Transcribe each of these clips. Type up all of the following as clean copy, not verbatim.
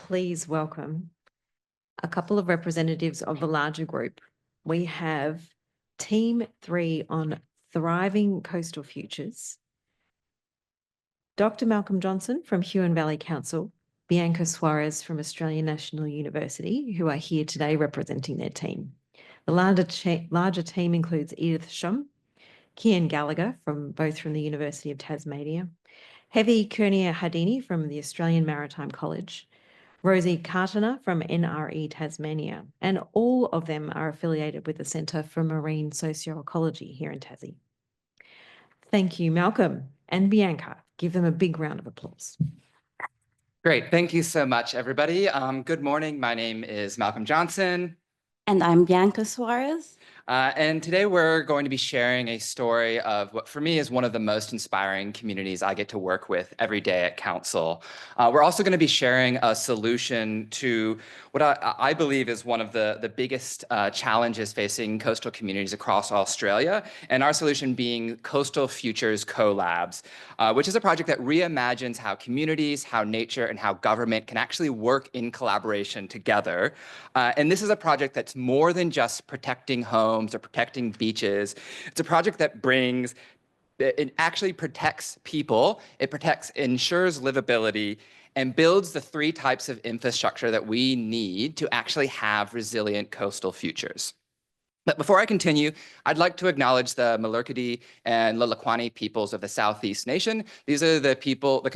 please welcome a couple of representatives of the larger group. We have Team 3 on Thriving Coastal Futures, Dr. Malcolm Johnson from Huon Valley Council, Bianca Suarez from Australian National University, who are here today representing their team. The larger team includes Edith Shum, Kian Gallagher both from the University of Tasmania, Hevi Kurnia Hadini from the Australian Maritime College, Rosie Cartiner from NRE Tasmania, and all of them are affiliated with the Centre for Marine Socioecology here in Tassie. Thank you, Malcolm and Bianca. Give them a big round of applause. Great. Thank you so much, everybody. Good morning. My name is Malcolm Johnson. And I'm Bianca Suarez. And today we're going to be sharing a story of what for me is one of the most inspiring communities I get to work with every day at Council. We're also going to be sharing a solution to what I believe is one of the biggest challenges facing coastal communities across Australia, and our solution being Coastal Futures Co-Labs, which is a project that reimagines how communities, how nature, and how government can actually work in collaboration together. And this is a project that's more than just protecting homes or protecting beaches. It's a project that it actually protects people, it ensures livability, and builds the 3 types of infrastructure that we need to actually have resilient coastal futures. But before I continue, I'd like to acknowledge the Mallurkadi and Lalakwani peoples of the Southeast Nation. These are the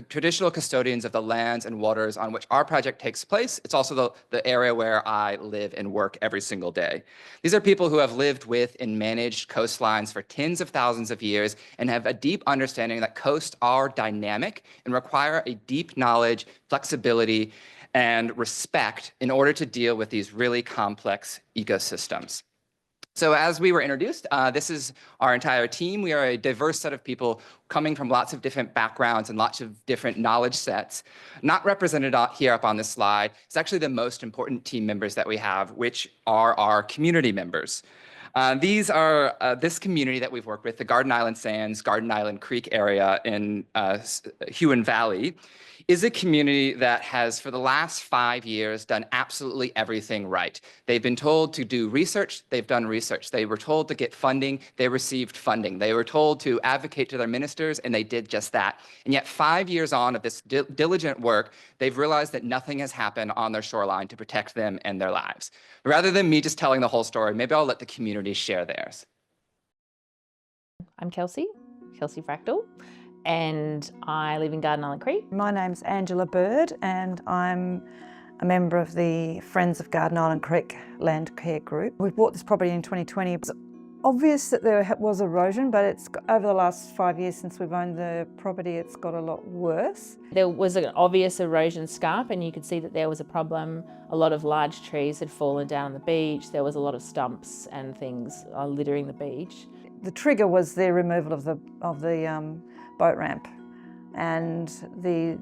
traditional custodians of the lands and waters on which our project takes place. It's also the area where I live and work every single day. These are people who have lived with and managed coastlines for tens of thousands of years and have a deep understanding that coasts are dynamic and require a deep knowledge, flexibility, and respect in order to deal with these really complex ecosystems. So as we were introduced, this is our entire team. We are a diverse set of people coming from lots of different backgrounds and lots of different knowledge sets. Not represented here up on this slide, it's actually the most important team members that we have, which are our community members. These are this community that we've worked with, the Garden Island Sands, Garden Island Creek area in Huon Valley, is a community that has, for the last 5 years, done absolutely everything right. They've been told to do research, they've done research. They were told to get funding, they received funding. They were told to advocate to their ministers, and they did just that. And yet 5 years on of this diligent work, they've realized that nothing has happened on their shoreline to protect them and their lives. Rather than me just telling the whole story, maybe I'll let the community share theirs. I'm Kelsey Fractal, and I live in Garden Island Creek. My name's Angela Bird, and I'm a member of the Friends of Garden Island Creek Land Care Group. We bought this property in 2020. It's obvious that there was erosion, but it's over the last 5 years since we've owned the property, it's got a lot worse. There was an obvious erosion scarp, and you could see that there was a problem. A lot of large trees had fallen down on the beach. There was a lot of stumps and things littering the beach. The trigger was the removal of the boat ramp, and the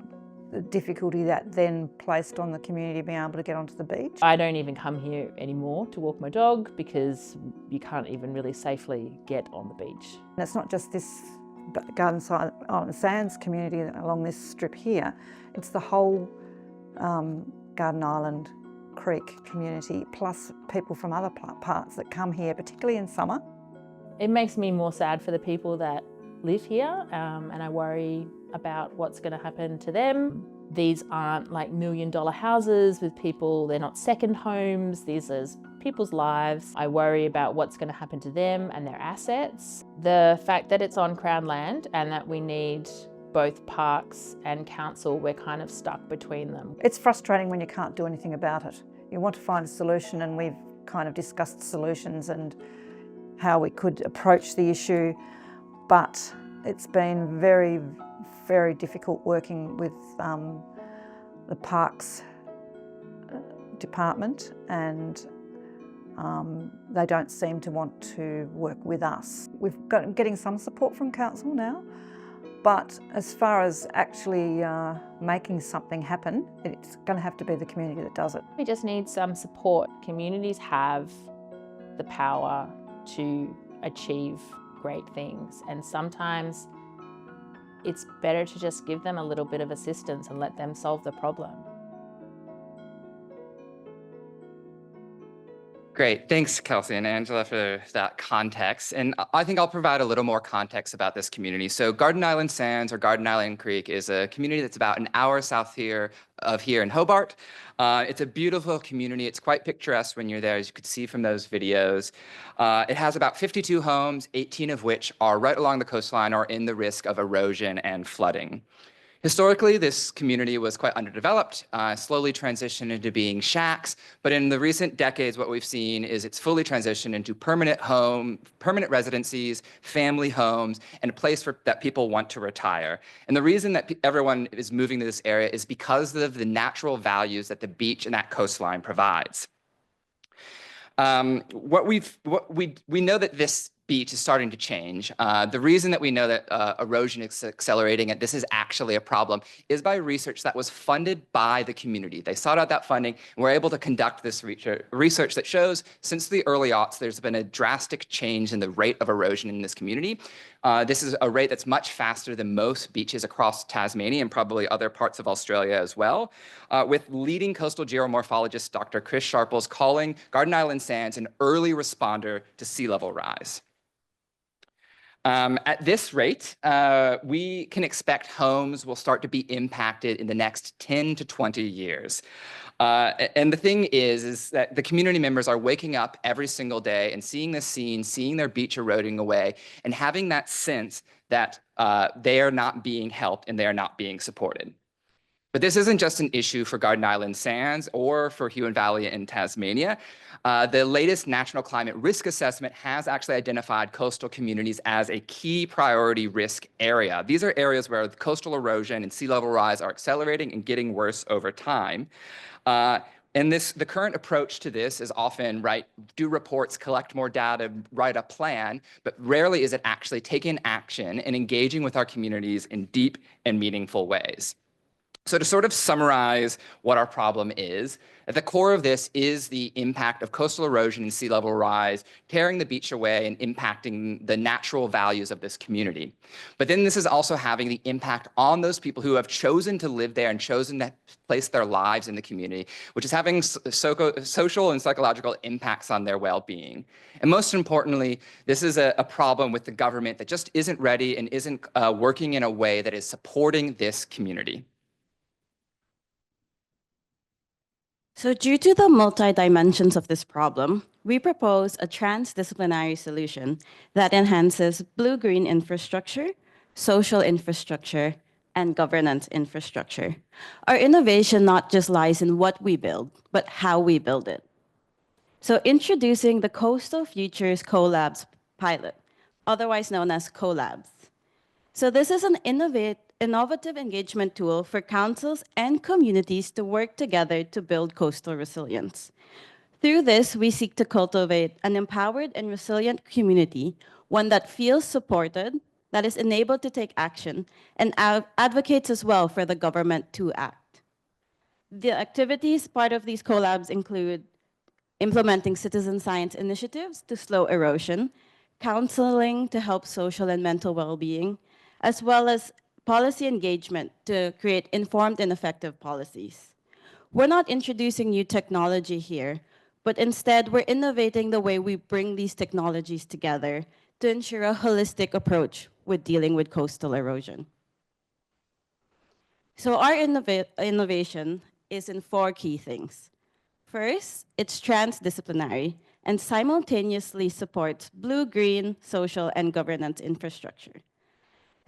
difficulty that then placed on the community being able to get onto the beach. I don't even come here anymore to walk my dog because you can't even really safely get on the beach. And it's not just this Garden Island Sands community along this strip here, it's the whole Garden Island Creek community, plus people from other parts that come here, particularly in summer. It makes me more sad for the people that live here, and I worry about what's going to happen to them. These aren't like $1 million houses with people, they're not second homes, these are people's lives. I worry about what's going to happen to them and their assets. The fact that it's on Crown land and that we need both parks and council, we're kind of stuck between them. It's frustrating when you can't do anything about it. You want to find a solution, and we've kind of discussed solutions and how we could approach the issue, but it's been very, very difficult working with the Parks Department, and they don't seem to want to work with us. We've got getting some support from council now, but as far as actually making something happen, it's going to have to be the community that does it. We just need some support. Communities have the power to achieve great things, and sometimes it's better to just give them a little bit of assistance and let them solve the problem. Great. Thanks, Kelsey and Angela, for that context. And I think I'll provide a little more context about this community. So Garden Island Sands, or Garden Island Creek, is a community that's about an hour south here in Hobart. It's a beautiful community. It's quite picturesque when you're there, as you could see from those videos. It has about 52 homes, 18 of which are right along the coastline or in the risk of erosion and flooding. Historically, this community was quite underdeveloped, slowly transitioned into being shacks, but in the recent decades, what we've seen is it's fully transitioned into permanent residencies, family homes, and a place that people want to retire. And the reason that everyone is moving to this area is because of the natural values that the beach and that coastline provides. We know that this beach is starting to change. The reason that we know that erosion is accelerating and this is actually a problem is by research that was funded by the community. They sought out that funding and were able to conduct this research that shows since the early aughts, there's been a drastic change in the rate of erosion in this community. This is a rate that's much faster than most beaches across Tasmania and probably other parts of Australia as well, with leading coastal geomorphologist Dr. Chris Sharples calling Garden Island Sands an early responder to sea level rise. At this rate, we can expect homes will start to be impacted in the next 10 to 20 years. And the thing is that the community members are waking up every single day and seeing this scene, seeing their beach eroding away, and having that sense that they are not being helped and they are not being supported. But this isn't just an issue for Garden Island Sands or for Huon Valley in Tasmania. The latest National Climate Risk Assessment has actually identified coastal communities as a key priority risk area. These are areas where coastal erosion and sea level rise are accelerating and getting worse over time. And the current approach to this is often, do reports, collect more data, write a plan, but rarely is it actually taking action and engaging with our communities in deep and meaningful ways. So to sort of summarize what our problem is, at the core of this is the impact of coastal erosion and sea level rise, tearing the beach away and impacting the natural values of this community. But then this is also having the impact on those people who have chosen to live there and chosen to place their lives in the community, which is having social and psychological impacts on their well-being. And most importantly, this is a problem with the government that just isn't ready and isn't working in a way that is supporting this community. So due to the multi-dimensions of this problem, we propose a transdisciplinary solution that enhances blue-green infrastructure, social infrastructure, and governance infrastructure. Our innovation not just lies in what we build, but how we build it. So introducing the Coastal Futures CoLabs pilot, otherwise known as CoLabs. So this is an innovative engagement tool for councils and communities to work together to build coastal resilience. Through this, we seek to cultivate an empowered and resilient community, one that feels supported, that is enabled to take action, and advocates as well for the government to act. The activities part of these collabs include implementing citizen science initiatives to slow erosion, counseling to help social and mental well-being, as well as policy engagement to create informed and effective policies. We're not introducing new technology here, but instead we're innovating the way we bring these technologies together to ensure a holistic approach with dealing with coastal erosion. So our innovation is in 4 key things. First, it's transdisciplinary and simultaneously supports blue-green social and governance infrastructure.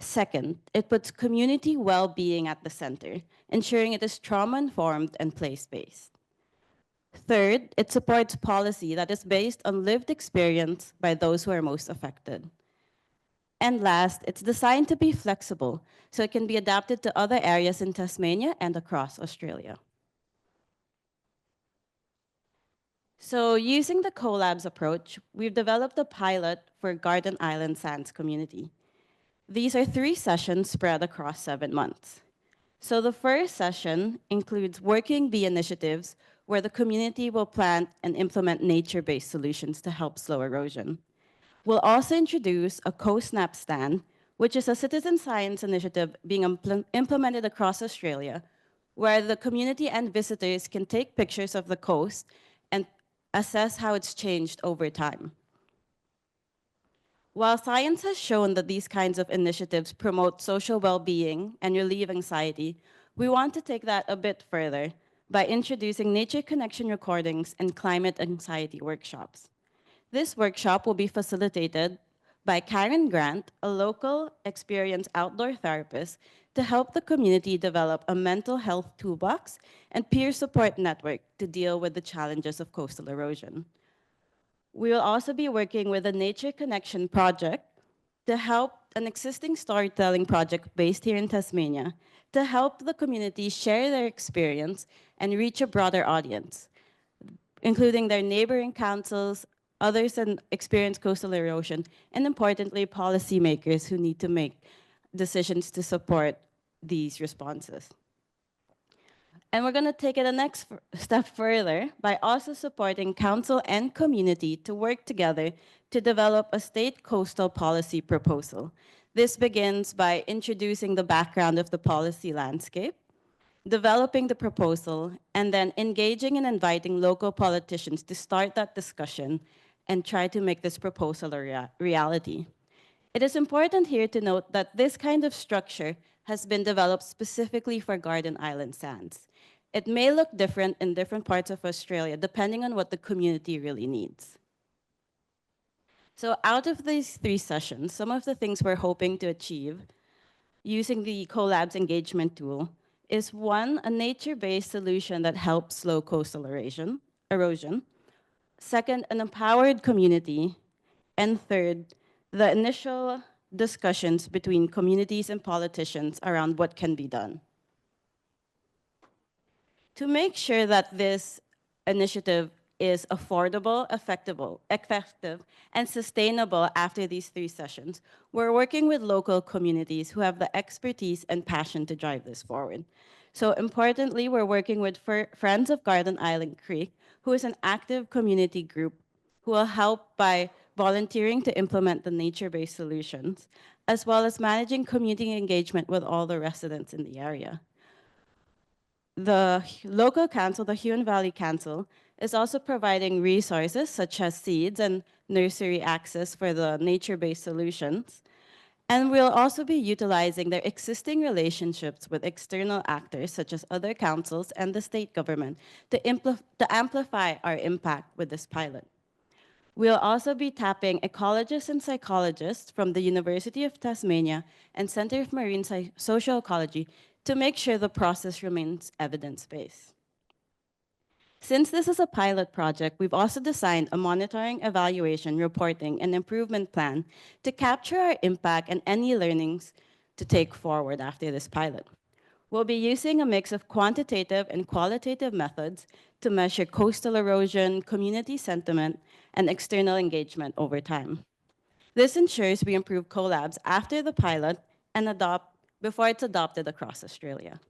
Second, it puts community well-being at the center, ensuring it is trauma-informed and place-based. Third, it supports policy that is based on lived experience by those who are most affected. And last, it's designed to be flexible, so it can be adapted to other areas in Tasmania and across Australia. So using the CoLabs approach, we've developed a pilot for Garden Island Sands community. These are 3 sessions spread across 7 months. So the first session includes working bee initiatives where the community will plant and implement nature-based solutions to help slow erosion. We'll also introduce a CoSnap stand, which is a citizen science initiative being implemented across Australia, where the community and visitors can take pictures of the coast and assess how it's changed over time. While science has shown that these kinds of initiatives promote social well-being and relieve anxiety, we want to take that a bit further by introducing nature connection recordings and climate anxiety workshops. This workshop will be facilitated by Karen Grant, a local experienced outdoor therapist, to help the community develop a mental health toolbox and peer support network to deal with the challenges of coastal erosion. We will also be working with the Nature Connection project to help an existing storytelling project based here in Tasmania to help the community share their experience and reach a broader audience, including their neighboring councils, others that experience coastal erosion, and importantly, policymakers who need to make decisions to support these responses. And we're going to take it a next step further by also supporting council and community to work together to develop a state coastal policy proposal. This begins by introducing the background of the policy landscape, developing the proposal, and then engaging and inviting local politicians to start that discussion and try to make this proposal a reality. It is important here to note that this kind of structure has been developed specifically for Garden Island sands. It may look different in different parts of Australia depending on what the community really needs. So out of these 3 sessions, some of the things we're hoping to achieve using the Collabs engagement tool is 1, a nature-based solution that helps slow coastal erosion. 2nd, an empowered community. And 3rd, the initial discussions between communities and politicians around what can be done. To make sure that this initiative is affordable, effective, and sustainable after these 3 sessions, we're working with local communities who have the expertise and passion to drive this forward. So importantly, we're working with Friends of Garden Island Creek, who is an active community group who will help by volunteering to implement the nature-based solutions, as well as managing community engagement with all the residents in the area. The local council, the Huon Valley Council, is also providing resources such as seeds and nursery access for the nature-based solutions. And we'll also be utilizing their existing relationships with external actors such as other councils and the state government to amplify our impact with this pilot. We'll also be tapping ecologists and psychologists from the University of Tasmania and Center of Marine Social Ecology to make sure the process remains evidence-based. Since this is a pilot project, we've also designed a monitoring, evaluation, reporting, and improvement plan to capture our impact and any learnings to take forward after this pilot. We'll be using a mix of quantitative and qualitative methods to measure coastal erosion, community sentiment, and external engagement over time. This ensures we improve collabs after the pilot and before it's adopted across Australia.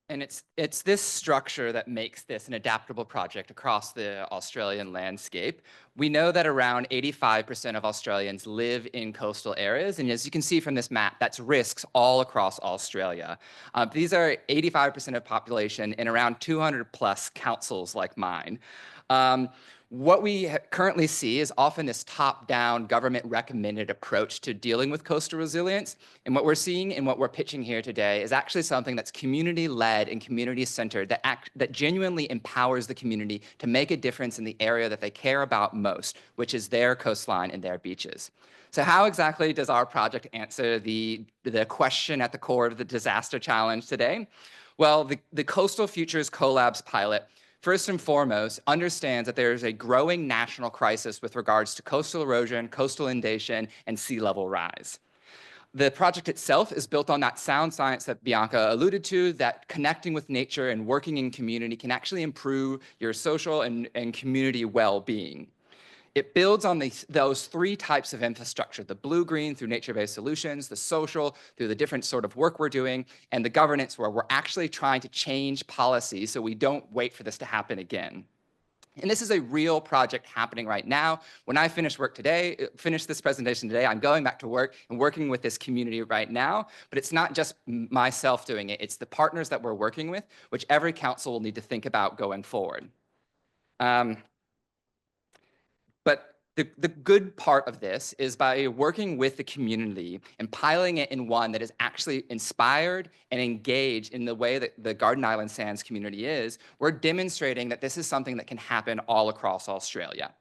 And it's this structure that makes this an adaptable project across the Australian landscape. We know that around 85% of Australians live in coastal areas. And as you can see from this map, that's risks all across Australia. These are 85% of population in around 200 plus councils like mine. What we currently see is often this top-down government-recommended approach to dealing with coastal resilience. And what we're seeing and what we're pitching here today is actually something that's community-led and community-centered that genuinely empowers the community to make a difference in the area that they care about most, which is their coastline and their beaches. So how exactly does our project answer the question at the core of the disaster challenge today? Well, the Coastal Futures Collabs pilot first and foremost, understands that there is a growing national crisis with regards to coastal erosion, coastal inundation, and sea level rise. The project itself is built on that sound science that Bianca alluded to, that connecting with nature and working in community can actually improve your social and community well-being. It builds on those 3 types of infrastructure, the blue-green through nature-based solutions, the social through the different sort of work we're doing, and the governance where we're actually trying to change policy so we don't wait for this to happen again. And this is a real project happening right now. When I finish this presentation today, I'm going back to work and working with this community right now. But it's not just myself doing it, it's the partners that we're working with, which every council will need to think about going forward. But the good part of this is by working with the community and piling it in one that is actually inspired and engaged in the way that the Garden Island Sands community is, we're demonstrating that this is something that can happen all across Australia.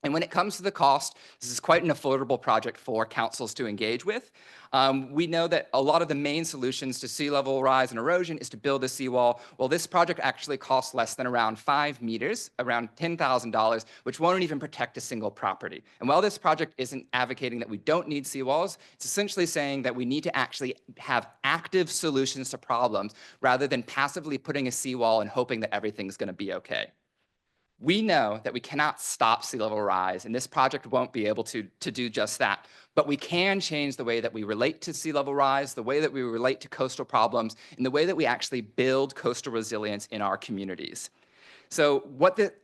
And when it comes to the cost, this is quite an affordable project for councils to engage with. We know that a lot of the main solutions to sea level rise and erosion is to build a seawall. Well, this project actually costs less than around 5 meters, around $10,000, which won't even protect a single property. And while this project isn't advocating that we don't need seawalls, it's essentially saying that we need to actually have active solutions to problems rather than passively putting a seawall and hoping that everything's going to be okay. We know that we cannot stop sea level rise, and this project won't be able to do just that. But we can change the way that we relate to sea level rise, the way that we relate to coastal problems, and the way that we actually build coastal resilience in our communities. So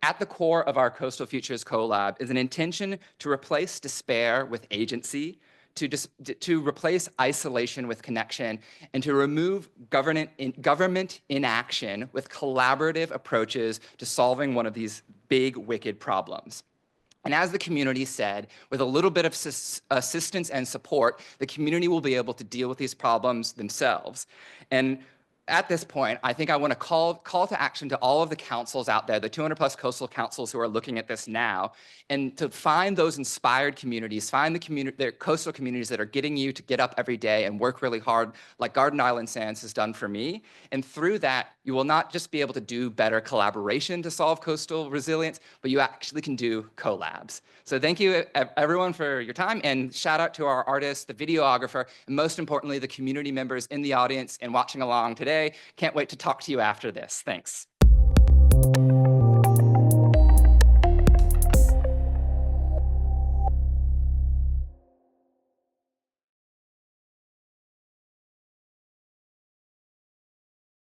at the core of our Coastal Futures CoLab is an intention to replace despair with agency, to replace isolation with connection, and to remove government inaction with collaborative approaches to solving one of these big, wicked problems. And as the community said, with a little bit of assistance and support, the community will be able to deal with these problems themselves. And at this point, I think I want to call to action to all of the councils out there, the 200 plus coastal councils who are looking at this now, and to find those inspired communities, find the coastal communities that are getting you to get up every day and work really hard, like Garden Island Sands has done for me. And through that, you will not just be able to do better collaboration to solve coastal resilience, but you actually can do collabs. So thank you everyone for your time, and shout out to our artists, the videographer, and most importantly, the community members in the audience and watching along today. Can't wait to talk to you after this. Thanks.